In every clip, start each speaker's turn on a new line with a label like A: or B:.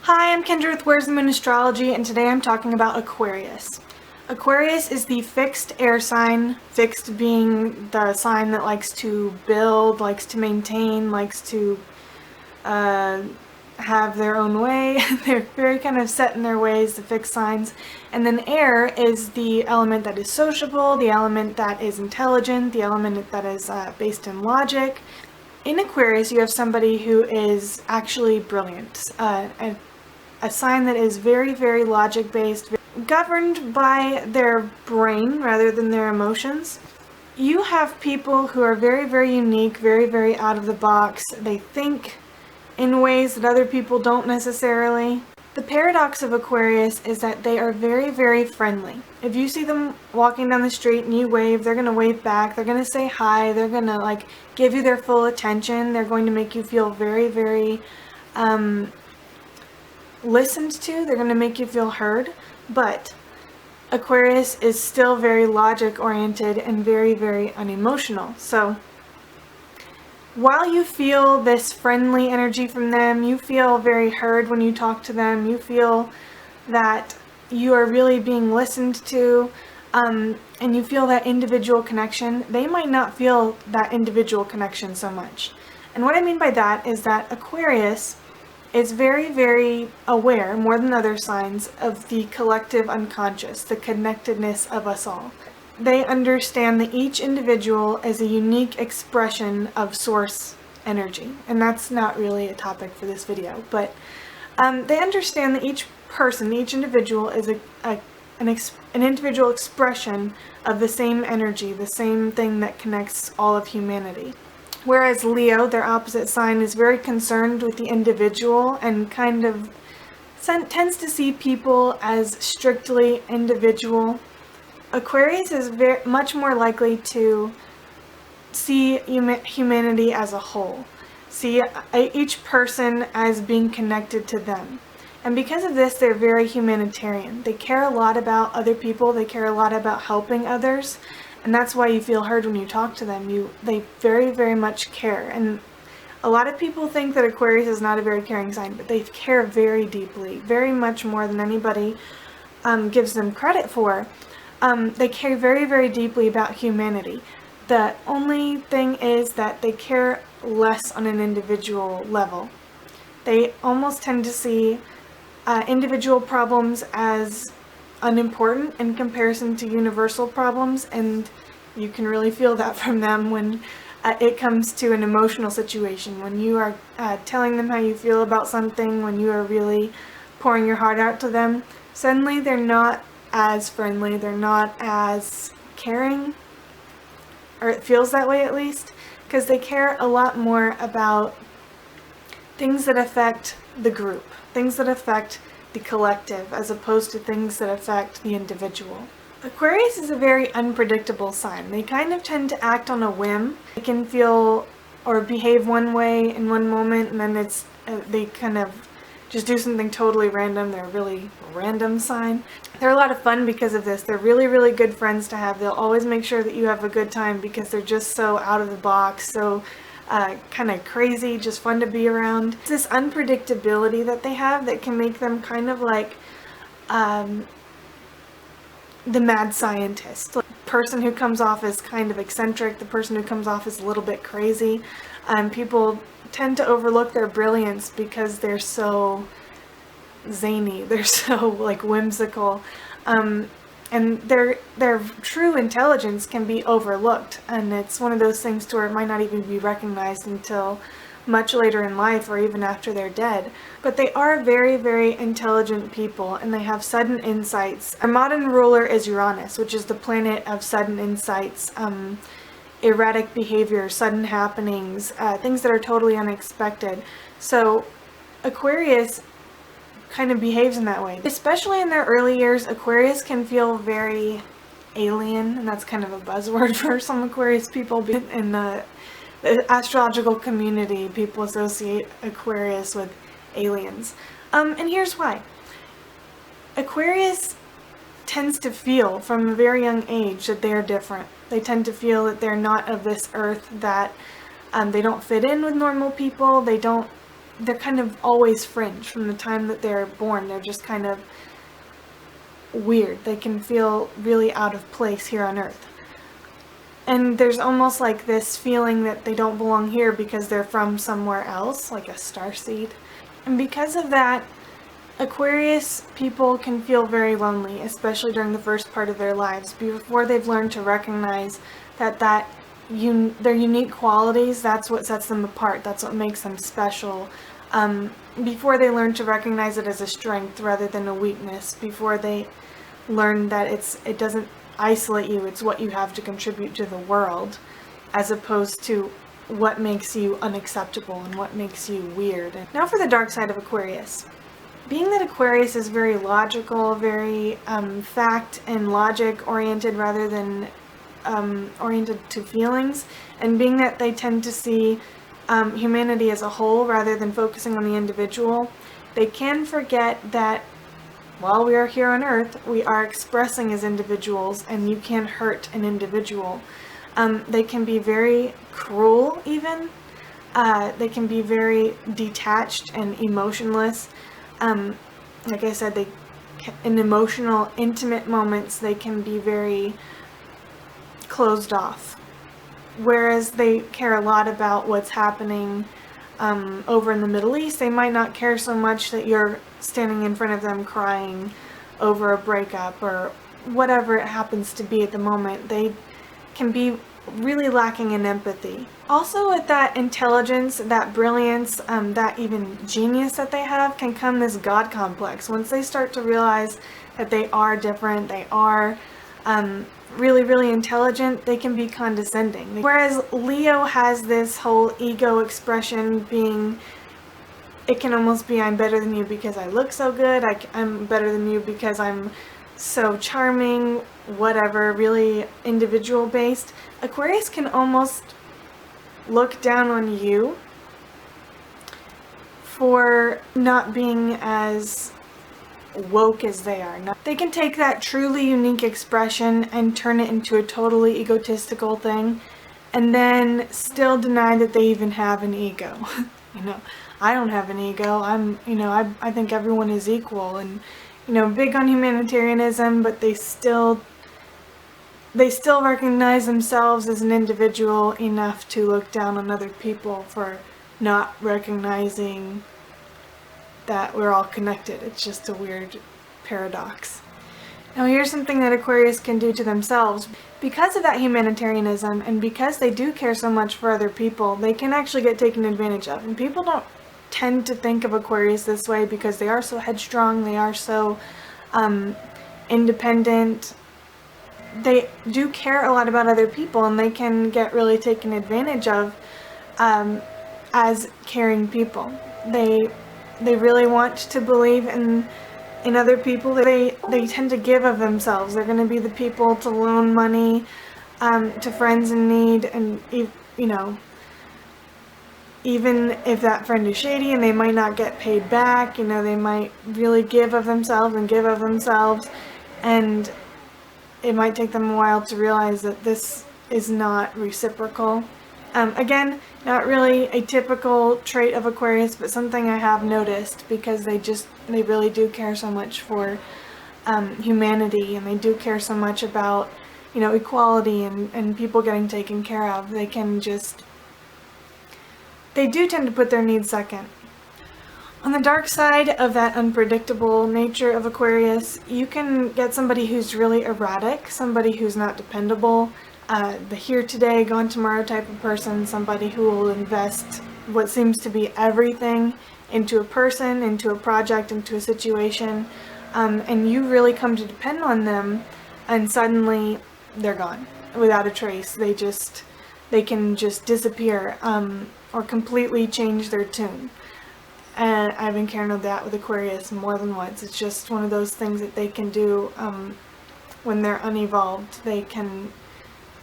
A: Hi, I'm Kendra with WTMAstrology, and today I'm talking about Aquarius. Aquarius is the fixed air sign, fixed being the sign that likes to build, likes to maintain, likes to have their own way. They're very kind of set in their ways, the fixed signs. And then air is the element that is sociable, the element that is intelligent, the element that is based in logic. In Aquarius, you have somebody who is actually brilliant, a sign that is very, very logic-based, governed by their brain rather than their emotions. You have people who are very, very unique, very, very out of the box. They think in ways that other people don't necessarily. The paradox of Aquarius is that they are very, very friendly. If you see them walking down the street and you wave, they're going to wave back, they're going to say hi, they're going to give you their full attention, they're going to make you feel very, very listened to, they're going to make you feel heard. But Aquarius is still very logic oriented and very, very unemotional. So while you feel this friendly energy from them, you feel very heard when you talk to them, you feel that you are really being listened to, and you feel that individual connection, they might not feel that individual connection so much. And what I mean by that is that Aquarius is very, very aware, more than other signs, of the collective unconscious, the connectedness of us all. They understand that each individual is a unique expression of source energy, and that's not really a topic for this video, but they understand that each person, each individual is an individual expression of the same energy, the same thing that connects all of humanity. Whereas Leo, their opposite sign, is very concerned with the individual and kind of tends to see people as strictly individual. Aquarius is much more likely to see humanity as a whole, see each person as being connected to them. And because of this, they're very humanitarian. They care a lot about other people, they care a lot about helping others, and that's why you feel heard when you talk to them. They very, very much care. And a lot of people think that Aquarius is not a very caring sign, but they care very deeply, very much more than anybody gives them credit for. They care very, very deeply about humanity. The only thing is that they care less on an individual level. They almost tend to see individual problems as unimportant in comparison to universal problems, and you can really feel that from them when it comes to an emotional situation. When you are telling them how you feel about something, when you are really pouring your heart out to them, suddenly they're not as friendly, they're not as caring, or it feels that way at least, because they care a lot more about things that affect the group, things that affect the collective, as opposed to things that affect the individual. Aquarius is a very unpredictable sign. They kind of tend to act on a whim. They can feel or behave one way in one moment, and then they kind of just do something totally random. They're a really random sign. They're a lot of fun because of this. They're really, really good friends to have. They'll always make sure that you have a good time because they're just so out of the box, so kind of crazy, just fun to be around. It's this unpredictability that they have that can make them kind of like the mad scientist. Like, the person who comes off as kind of eccentric, the person who comes off as a little bit crazy. People tend to overlook their brilliance because they're so zany, they're so whimsical. And their true intelligence can be overlooked, and it's one of those things to where it might not even be recognized until much later in life or even after they're dead. But they are very, very intelligent people, and they have sudden insights. Our modern ruler is Uranus, which is the planet of sudden insights, erratic behavior, sudden happenings, things that are totally unexpected. So Aquarius kind of behaves in that way. Especially in their early years, Aquarius can feel very alien, and that's kind of a buzzword for some Aquarius people. In the astrological community, people associate Aquarius with aliens. And here's why. Aquarius tends to feel from a very young age that they are different. They tend to feel that they're not of this earth, that they don't fit in with normal people, they don't they're kind of always fringe from the time that they're born. They're just kind of weird. They can feel really out of place here on Earth. And there's almost like this feeling that they don't belong here because they're from somewhere else, like a starseed. And because of that, Aquarius people can feel very lonely, especially during the first part of their lives, before they've learned to recognize that their unique qualities, that's what sets them apart, that's what makes them special. Before they learn to recognize it as a strength rather than a weakness, before they learn that it doesn't isolate you, it's what you have to contribute to the world, as opposed to what makes you unacceptable and what makes you weird. Now for the dark side of Aquarius. Being that Aquarius is very logical, very fact and logic oriented rather than oriented to feelings, and being that they tend to see humanity as a whole rather than focusing on the individual, they can forget that while we are here on Earth, we are expressing as individuals, and you can't hurt an individual. They can be very cruel even. They can be very detached and emotionless. Like I said, in emotional, intimate moments, they can be very closed off. Whereas they care a lot about what's happening over in the Middle East. They might not care so much that you're standing in front of them crying over a breakup or whatever it happens to be at the moment. They can be really lacking in empathy. Also with that intelligence, that brilliance, that even genius that they have, can come this God complex. Once they start to realize that they are different, they are really, really intelligent, they can be condescending. Whereas Leo has this whole ego expression being, it can almost be, I'm better than you because I look so good, I'm better than you because I'm so charming, whatever, really individual based. Aquarius can almost look down on you for not being as woke as they are. They can take that truly unique expression and turn it into a totally egotistical thing, and then still deny that they even have an ego. I don't have an ego. I think everyone is equal, and big on humanitarianism, but they still recognize themselves as an individual enough to look down on other people for not recognizing that we're all connected. It's just a weird paradox. Now here's something that Aquarius can do to themselves. Because of that humanitarianism, and because they do care so much for other people, they can actually get taken advantage of. And people don't tend to think of Aquarius this way because they are so headstrong, they are so independent. They do care a lot about other people, and they can get really taken advantage of as caring people. They really want to believe in other people. They tend to give of themselves. They're going to be the people to loan money to friends in need, and even if that friend is shady and they might not get paid back, they might really give of themselves, and it might take them a while to realize that this is not reciprocal. Again, not really a typical trait of Aquarius, but something I have noticed, because they really do care so much for humanity, and they do care so much about, equality and people getting taken care of. They do tend to put their needs second. On the dark side of that unpredictable nature of Aquarius, you can get somebody who's really erratic, somebody who's not dependable, the here today, gone tomorrow type of person, somebody who will invest what seems to be everything into a person, into a project, into a situation, and you really come to depend on them, and suddenly they're gone without a trace. They can just disappear, or completely change their tune. And I've encountered that with Aquarius more than once. It's just one of those things that they can do when they're unevolved. They can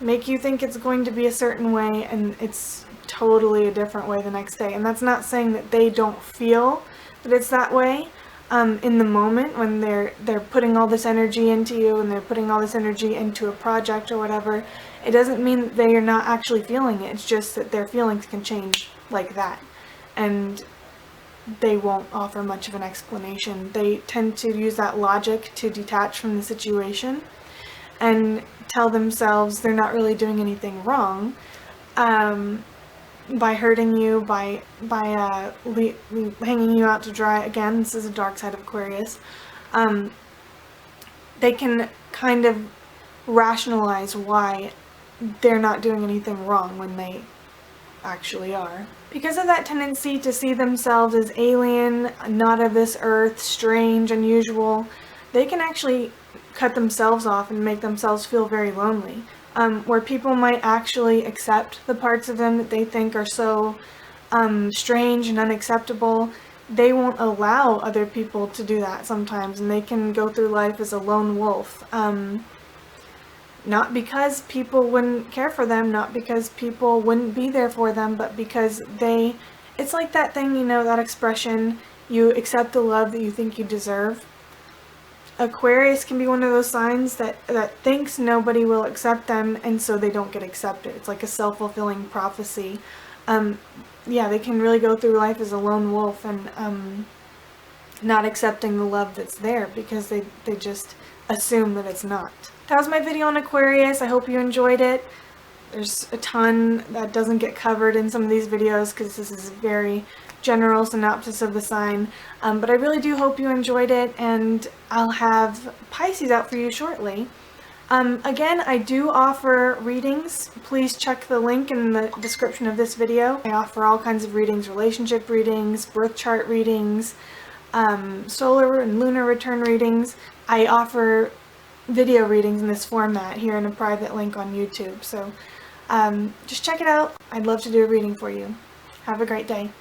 A: make you think it's going to be a certain way, and it's totally a different way the next day. And that's not saying that they don't feel that it's that way in the moment when they're putting all this energy into you, and they're putting all this energy into a project or whatever. It doesn't mean that they are not actually feeling it. It's just that their feelings can change like that. And they won't offer much of an explanation. They tend to use that logic to detach from the situation and tell themselves they're not really doing anything wrong by hurting you, by hanging you out to dry. Again, this is a dark side of Aquarius. They can kind of rationalize why they're not doing anything wrong when they actually are. Because of that tendency to see themselves as alien, not of this earth, strange, unusual, they can actually cut themselves off and make themselves feel very lonely. Where people might actually accept the parts of them that they think are so strange and unacceptable, they won't allow other people to do that sometimes, and they can go through life as a lone wolf. Not because people wouldn't care for them, not because people wouldn't be there for them, but because it's like that thing, you know, that expression, you accept the love that you think you deserve. Aquarius can be one of those signs that thinks nobody will accept them, and so they don't get accepted. It's like a self-fulfilling prophecy. Yeah, they can really go through life as a lone wolf and not accepting the love that's there because they just assume that it's not. That was my video on Aquarius. I hope you enjoyed it. There's a ton that doesn't get covered in some of these videos because this is a very general synopsis of the sign. But I really do hope you enjoyed it, and I'll have Pisces out for you shortly. Again, I do offer readings. Please check the link in the description of this video. I offer all kinds of readings, relationship readings, birth chart readings, solar and lunar return readings. I offer video readings in this format here in a private link on YouTube. So just check it out. I'd love to do a reading for you. Have a great day.